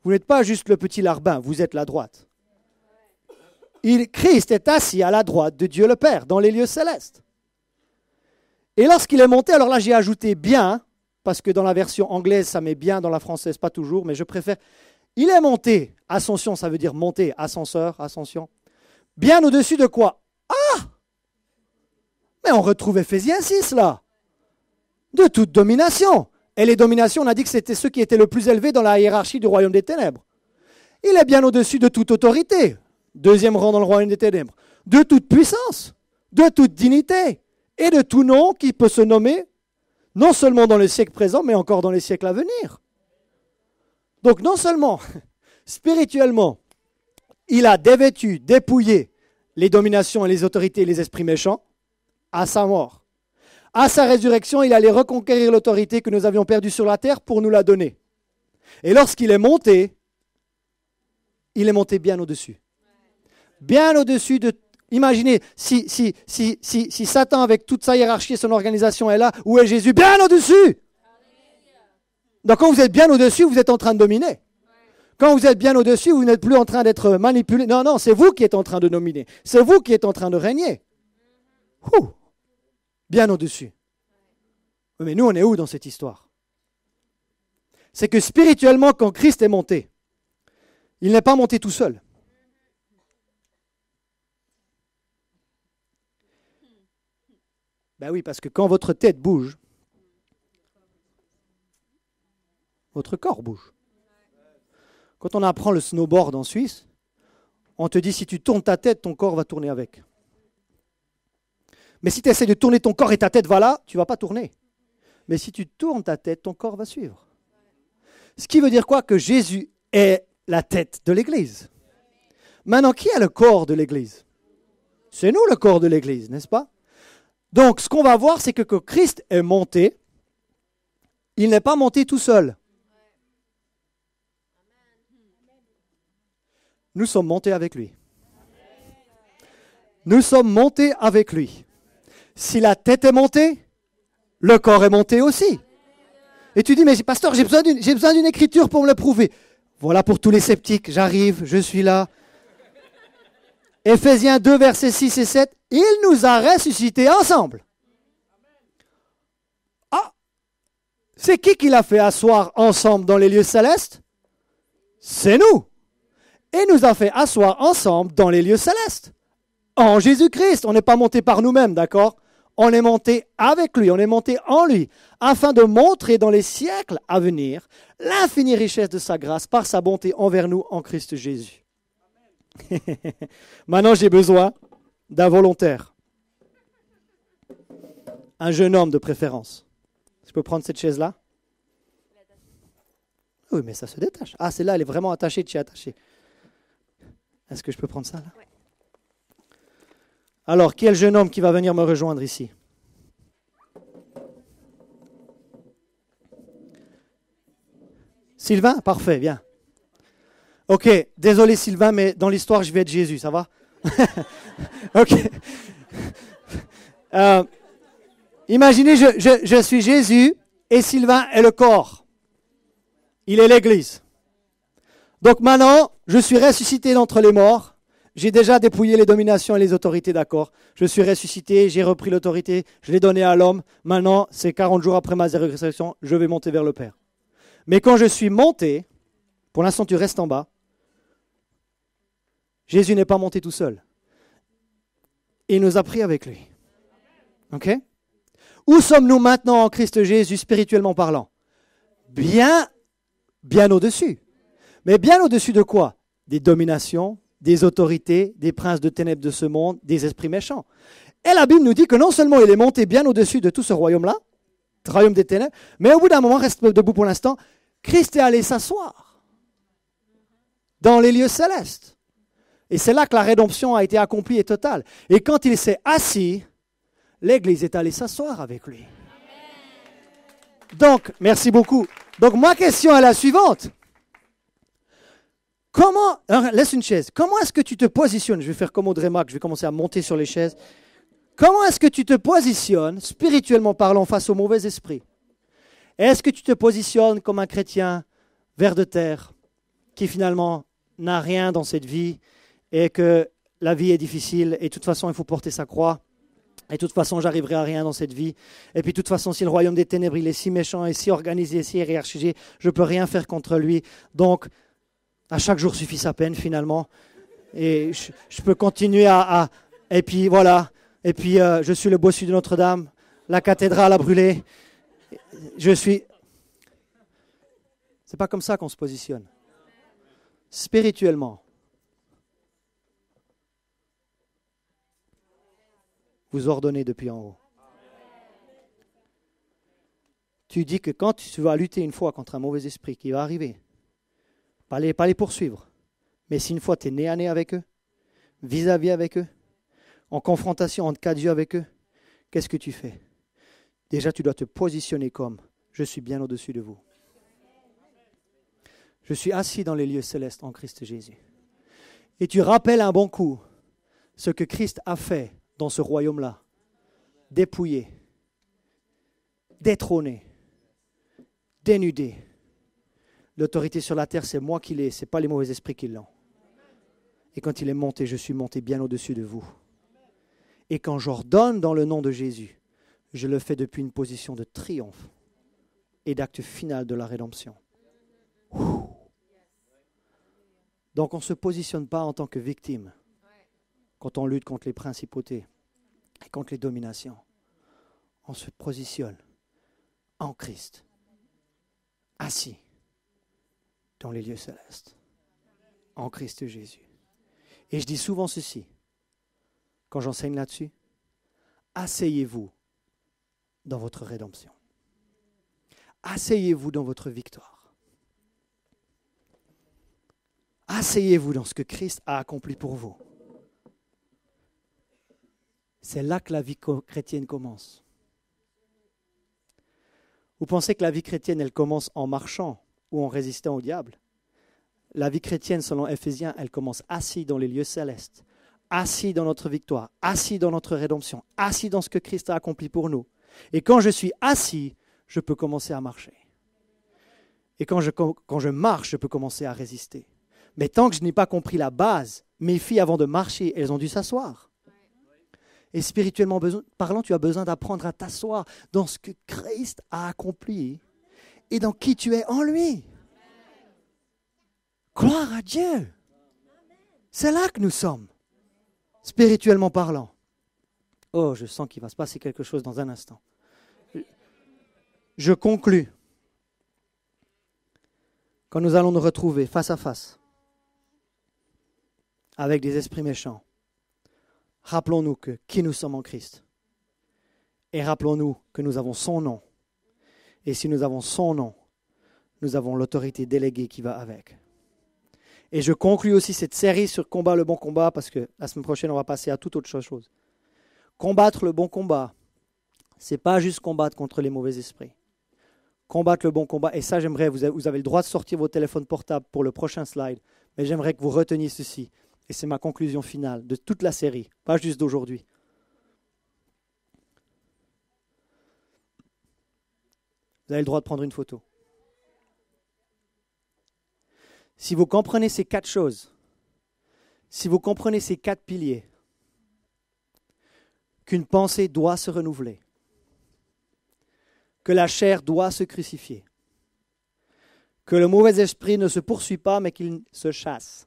vous n'êtes pas juste le petit larbin, vous êtes la droite. Christ est assis à la droite de Dieu le Père, dans les lieux célestes. Et lorsqu'il est monté, alors là j'ai ajouté bien, parce que dans la version anglaise ça met bien, dans la française pas toujours, mais je préfère. Il est monté, ascension ça veut dire monter, ascenseur, ascension. Bien au-dessus de quoi? Ah! Mais on retrouve Éphésiens 6 là. De toute domination. Et les dominations, on a dit que c'était ceux qui étaient le plus élevés dans la hiérarchie du royaume des ténèbres. Il est bien au-dessus de toute autorité. Deuxième rang dans le royaume des ténèbres. De toute puissance, de toute dignité et de tout nom qui peut se nommer, non seulement dans le siècle présent, mais encore dans les siècles à venir. Donc non seulement, spirituellement, il a dévêtu, dépouillé les dominations et les autorités et les esprits méchants à sa mort. À sa résurrection, il allait reconquérir l'autorité que nous avions perdue sur la terre pour nous la donner. Et lorsqu'il est monté bien au-dessus. Bien au-dessus de... Imaginez, si Satan, avec toute sa hiérarchie et son organisation est là, où est Jésus? Bien au-dessus! Donc quand vous êtes bien au-dessus, vous êtes en train de dominer. Quand vous êtes bien au-dessus, vous n'êtes plus en train d'être manipulé. Non, non, c'est vous qui êtes en train de dominer. C'est vous qui êtes en train de régner. Bien au-dessus. Mais nous, on est où dans cette histoire? C'est que spirituellement, quand Christ est monté, il n'est pas monté tout seul. Ben oui, parce que quand votre tête bouge, votre corps bouge. Quand on apprend le snowboard en Suisse, on te dit si tu tournes ta tête, ton corps va tourner avec. Mais si tu essaies de tourner ton corps et ta tête va là, tu ne vas pas tourner. Mais si tu tournes ta tête, ton corps va suivre. Ce qui veut dire quoi? Que Jésus est la tête de l'Église. Maintenant, qui est le corps de l'Église? C'est nous le corps de l'Église, n'est-ce pas? Donc, ce qu'on va voir, c'est que quand Christ est monté, il n'est pas monté tout seul. Nous sommes montés avec lui. Nous sommes montés avec lui. Si la tête est montée, le corps est monté aussi. Et tu dis, mais pasteur, j'ai besoin d'une écriture pour me le prouver. Voilà pour tous les sceptiques, j'arrive, je suis là. Éphésiens 2, versets 6 et 7, il nous a ressuscités ensemble. Ah, c'est qui l'a fait asseoir ensemble dans les lieux célestes? C'est nous. Et nous a fait asseoir ensemble dans les lieux célestes. En Jésus-Christ, on n'est pas monté par nous-mêmes, d'accord? On est monté avec lui, on est monté en lui, afin de montrer dans les siècles à venir l'infinie richesse de sa grâce par sa bonté envers nous en Christ Jésus. Maintenant, j'ai besoin d'un volontaire. Un jeune homme de préférence. Je peux prendre cette chaise-là? Oui, mais ça se détache. Ah, celle-là, elle est vraiment attachée, tu es attaché. Est-ce que je peux prendre ça, là? Oui. Alors, qui est le jeune homme qui va venir me rejoindre ici? Sylvain? Parfait, bien. Ok, désolé Sylvain, mais dans l'histoire, je vais être Jésus, ça va? Ok. Imaginez, je suis Jésus et Sylvain est le corps. Il est l'Église. Donc maintenant, je suis ressuscité d'entre les morts. J'ai déjà dépouillé les dominations et les autorités, d'accord? Je suis ressuscité, j'ai repris l'autorité, je l'ai donnée à l'homme. Maintenant, c'est 40 jours après ma résurrection, je vais monter vers le Père. Mais quand je suis monté, pour l'instant tu restes en bas, Jésus n'est pas monté tout seul. Il nous a pris avec lui. Ok? Où sommes-nous maintenant en Christ Jésus, spirituellement parlant? Bien au-dessus. Mais bien au-dessus de quoi? Des dominations, des autorités, des princes de ténèbres de ce monde, des esprits méchants. Et la Bible nous dit que non seulement il est monté bien au-dessus de tout ce royaume-là, royaume des ténèbres, mais au bout d'un moment, reste debout pour l'instant, Christ est allé s'asseoir dans les lieux célestes. Et c'est là que la rédemption a été accomplie et totale. Et quand il s'est assis, l'Église est allée s'asseoir avec lui. Donc, merci beaucoup. Donc ma question est la suivante. Alors, laisse une chaise. Comment est-ce que tu te positionnes? Je vais faire comme Audrey Mac, je vais commencer à monter sur les chaises. Comment est-ce que tu te positionnes, spirituellement parlant, face au mauvais esprit? Est-ce que tu te positionnes comme un chrétien vers de terre qui finalement n'a rien dans cette vie et que la vie est difficile et de toute façon il faut porter sa croix et de toute façon j'arriverai à rien dans cette vie et puis de toute façon si le royaume des ténèbres il est si méchant et si organisé, si hiérarchisé, je ne peux rien faire contre lui, donc à chaque jour suffit sa peine finalement et je peux continuer et puis voilà, et puis je suis le bossu de Notre-Dame, la cathédrale a brûlé, c'est pas comme ça qu'on se positionne. Spirituellement, vous ordonnez depuis en haut. Tu dis que quand tu vas lutter une fois contre un mauvais esprit qui va arriver, pas les poursuivre, mais si une fois tu es nez à nez avec eux, vis-à-vis avec eux, en confrontation, en cas de Dieu avec eux, qu'est-ce que tu fais? Déjà, tu dois te positionner comme « Je suis bien au-dessus de vous ». Je suis assis dans les lieux célestes en Christ Jésus. Et tu rappelles un bon coup ce que Christ a fait dans ce royaume-là. Dépouillé, détrôné, dénudé. L'autorité sur la terre, c'est moi qui l'ai, ce n'est pas les mauvais esprits qui l'ont. Et quand il est monté, je suis monté bien au-dessus de vous. Et quand j'ordonne dans le nom de Jésus, je le fais depuis une position de triomphe et d'acte final de la rédemption. Donc on ne se positionne pas en tant que victime quand on lutte contre les principautés et contre les dominations. On se positionne en Christ, assis dans les lieux célestes, en Christ Jésus. Et je dis souvent ceci, quand j'enseigne là-dessus, asseyez-vous dans votre rédemption. Asseyez-vous dans votre victoire. Asseyez-vous dans ce que Christ a accompli pour vous. C'est là que la vie chrétienne commence. Vous pensez que la vie chrétienne, elle commence en marchant ou en résistant au diable? La vie chrétienne, selon Éphésiens, elle commence assis dans les lieux célestes, assis dans notre victoire, assis dans notre rédemption, assis dans ce que Christ a accompli pour nous. Et quand je suis assis, je peux commencer à marcher. Et quand je marche, je peux commencer à résister. Mais tant que je n'ai pas compris la base, mes filles, avant de marcher, elles ont dû s'asseoir. Et spirituellement parlant, tu as besoin d'apprendre à t'asseoir dans ce que Christ a accompli et dans qui tu es en lui. Gloire à Dieu. C'est là que nous sommes, spirituellement parlant. Oh, je sens qu'il va se passer quelque chose dans un instant. Je conclus. Quand nous allons nous retrouver face à face avec des esprits méchants, rappelons-nous qui nous sommes en Christ. Et rappelons-nous que nous avons son nom. Et si nous avons son nom, nous avons l'autorité déléguée qui va avec. Et je conclus aussi cette série sur combat le bon combat, parce que la semaine prochaine, on va passer à toute autre chose. Combattre le bon combat, ce n'est pas juste combattre contre les mauvais esprits. Combattre le bon combat, et ça j'aimerais, vous avez le droit de sortir vos téléphones portables pour le prochain slide, mais j'aimerais que vous reteniez ceci. Et c'est ma conclusion finale de toute la série, pas juste d'aujourd'hui. Vous avez le droit de prendre une photo. Si vous comprenez ces 4 choses, si vous comprenez ces 4 piliers, qu'une pensée doit se renouveler, que la chair doit se crucifier, que le mauvais esprit ne se poursuit pas mais qu'il se chasse,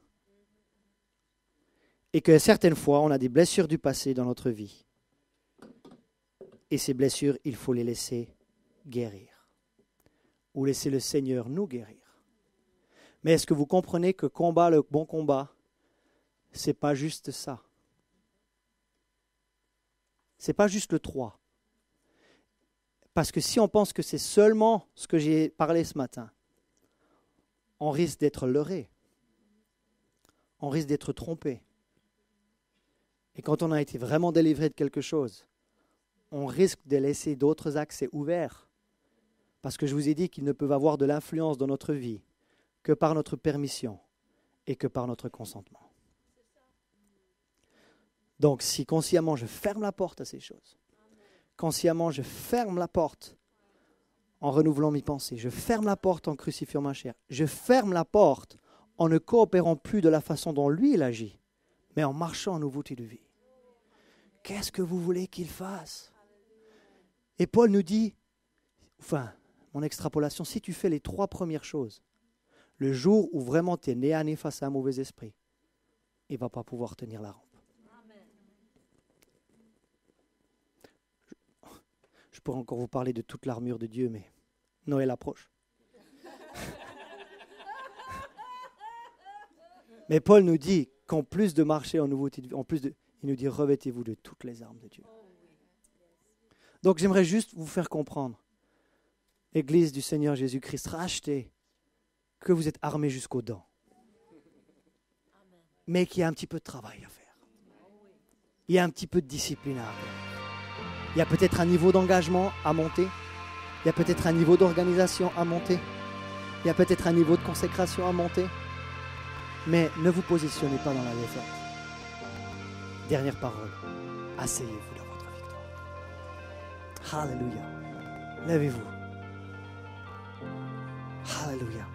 et que certaines fois, on a des blessures du passé dans notre vie. Et ces blessures, il faut les laisser guérir. Ou laisser le Seigneur nous guérir. Mais est-ce que vous comprenez que combat le bon combat, ce n'est pas juste ça. Ce n'est pas juste le 3. Parce que si on pense que c'est seulement ce que j'ai parlé ce matin, on risque d'être leurré. On risque d'être trompé. Et quand on a été vraiment délivré de quelque chose, on risque de laisser d'autres accès ouverts. Parce que je vous ai dit qu'ils ne peuvent avoir de l'influence dans notre vie que par notre permission et que par notre consentement. Donc, si consciemment je ferme la porte à ces choses, consciemment je ferme la porte en renouvelant mes pensées, je ferme la porte en crucifiant ma chair, je ferme la porte en ne coopérant plus de la façon dont lui il agit, mais en marchant en nouveauté de vie. Qu'est-ce que vous voulez qu'il fasse? Et Paul nous dit, mon extrapolation, si tu fais les 3 premières choses, le jour où vraiment tu es nez à nez face à un mauvais esprit, il ne va pas pouvoir tenir la rampe. Je pourrais encore vous parler de toute l'armure de Dieu, mais Noël approche. Mais Paul nous dit qu'en plus de marcher en nouveauté de vie, il nous dit revêtez-vous de toutes les armes de Dieu. Donc j'aimerais juste vous faire comprendre, Église du Seigneur Jésus-Christ, rachetez, que vous êtes armés jusqu'aux dents, mais qu'il y a un petit peu de travail à faire. Il y a un petit peu de discipline à faire. Il y a peut-être un niveau d'engagement à monter. Il y a peut-être un niveau d'organisation à monter. Il y a peut-être un niveau de consécration à monter. Mais ne vous positionnez pas dans la défaite. Dernière parole. Asseyez-vous dans votre victoire. Alléluia. Levez-vous. Alléluia.